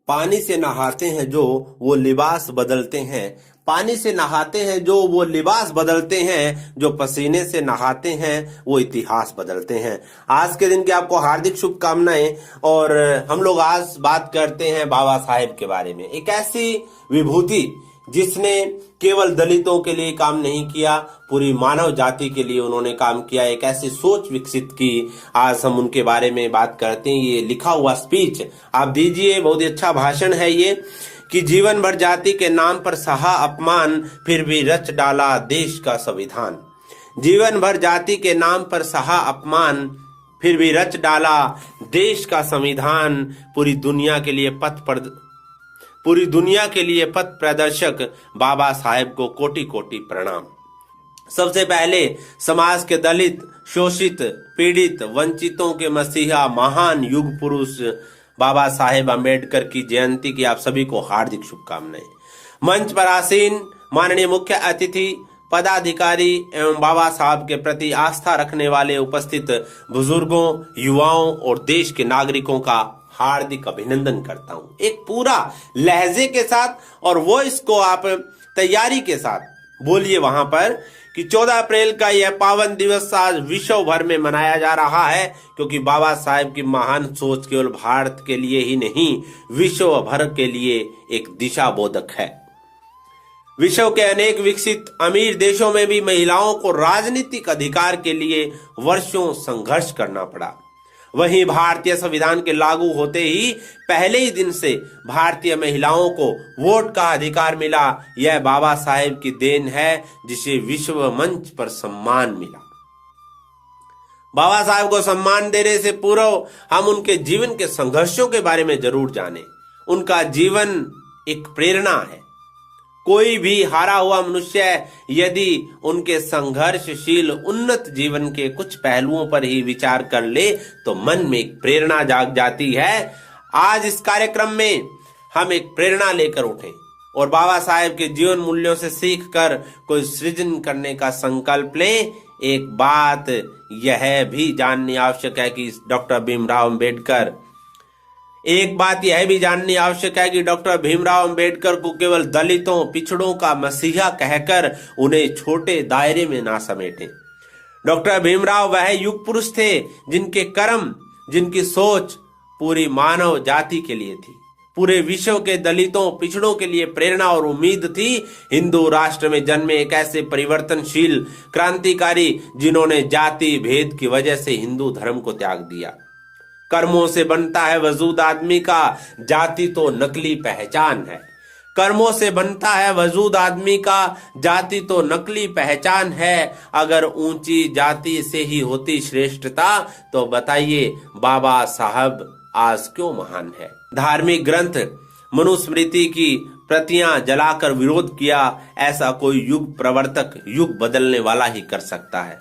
पानी से नहाते हैं जो वो लिबास बदलते हैं। पानी से नहाते हैं जो वो लिबास बदलते हैं। जो पसीने से नहाते हैं वो इतिहास बदलते हैं। आज के दिन की आपको हार्दिक शुभकामनाएं। और हम लोग आज बात करते हैं बाबा साहेब के बारे में। एक ऐसी विभूति जिसने केवल दलितों के लिए काम नहीं किया, पूरी मानव जाति के लिए उन्होंने काम किया। एक ऐसी सोच विकसित की। आज हम उनके बारे में बात करते हैं। ये लिखा हुआ स्पीच आप दीजिए, बहुत ही अच्छा भाषण है ये। कि जीवन भर जाति के नाम पर सहा अपमान, फिर भी रच डाला देश का संविधान। जीवन भर जाति के नाम पर सहा अपमान, फिर भी रच डाला देश का संविधान। पूरी दुनिया के लिए पथ प्रदर्शक बाबा साहेब को कोटि कोटि प्रणाम। सबसे पहले समाज के दलित, शोषित, पीड़ित, वंचितों के मसीहा, महान युग पुरुष बाबा साहेब अम्बेडकर की जयंती की आप सभी को हार्दिक शुभकामनाएं। मंच पर आसीन माननीय मुख्य अतिथि, पदाधिकारी एवं बाबा साहब के प्रति आस्था रखने वाले उपस्थित बुजुर्गों, युवाओं और देश के नागरिकों का हार्दिक अभिनंदन करता हूं। एक पूरा लहजे के साथ और वॉइस को आप तैयारी के साथ बोलिए वहां पर कि 14 अप्रैल का यह पावन दिवस आज विश्व भर में मनाया जा रहा है, क्योंकि बाबा साहेब की महान सोच केवल भारत के लिए ही नहीं, विश्व भर के लिए एक दिशा बोधक है। विश्व के अनेक विकसित अमीर देशों में भी महिलाओं को राजनीतिक अधिकार के लिए वर्षों संघर्ष करना पड़ा। वहीं भारतीय संविधान के लागू होते ही पहले ही दिन से भारतीय महिलाओं को वोट का अधिकार मिला। यह बाबा साहेब की देन है, जिसे विश्व मंच पर सम्मान मिला। बाबा साहेब को सम्मान देने से पूर्व हम उनके जीवन के संघर्षों के बारे में जरूर जानें। उनका जीवन एक प्रेरणा है। कोई भी हारा हुआ मनुष्य यदि उनके संघर्षशील उन्नत जीवन के कुछ पहलुओं पर ही विचार कर ले तो मन में एक प्रेरणा जाग जाती है। आज इस कार्यक्रम में हम एक प्रेरणा लेकर उठें और बाबा साहेब के जीवन मूल्यों से सीख कर कोई सृजन करने का संकल्प लें। एक बात यह भी जाननी आवश्यक है कि डॉक्टर भीमराव अंबेडकर को केवल दलितों, पिछड़ों का मसीहा कहकर उन्हें छोटे दायरे में ना समेटें। डॉक्टर भीमराव वह युग पुरुष थे जिनके कर्म, जिनकी सोच पूरी मानव जाति के लिए थी। पूरे विश्व के दलितों, पिछड़ों के लिए प्रेरणा और उम्मीद थी। हिंदू राष्ट्र में जन्मे एक ऐसे परिवर्तनशील क्रांतिकारी जिन्होंने जाति भेद की वजह से हिंदू धर्म को त्याग दिया। कर्मों से बनता है वजूद आदमी का, जाति तो नकली पहचान है। कर्मों से बनता है वजूद आदमी का, जाति तो नकली पहचान है। अगर ऊंची जाति से ही होती श्रेष्ठता तो बताइए बाबा साहब आज क्यों महान है। धार्मिक ग्रंथ मनुस्मृति की प्रतियां जलाकर विरोध किया, ऐसा कोई युग प्रवर्तक, युग बदलने वाला ही कर सकता है।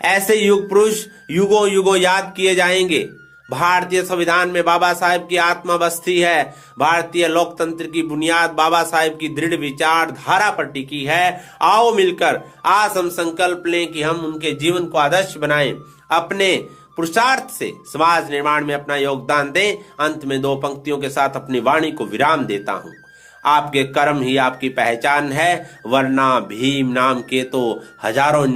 ऐसे युग पुरुष युगों युगों याद किए जाएंगे। भारतीय संविधान में बाबा साहेब की आत्मा बसती है। भारतीय लोकतंत्र की बुनियाद बाबा साहेब की दृढ़ विचारधारा पर टिकी है। आओ मिलकर आज हम संकल्प लें कि हम उनके जीवन को आदर्श बनाएं, अपने पुरुषार्थ से समाज निर्माण में अपना योगदान दें। अंत में 2 पंक्तियों के साथ अपनी वाणी को विराम देता हूं। आपके कर्म ही आपकी पहचान है, वरना भीम नाम के तो हजारों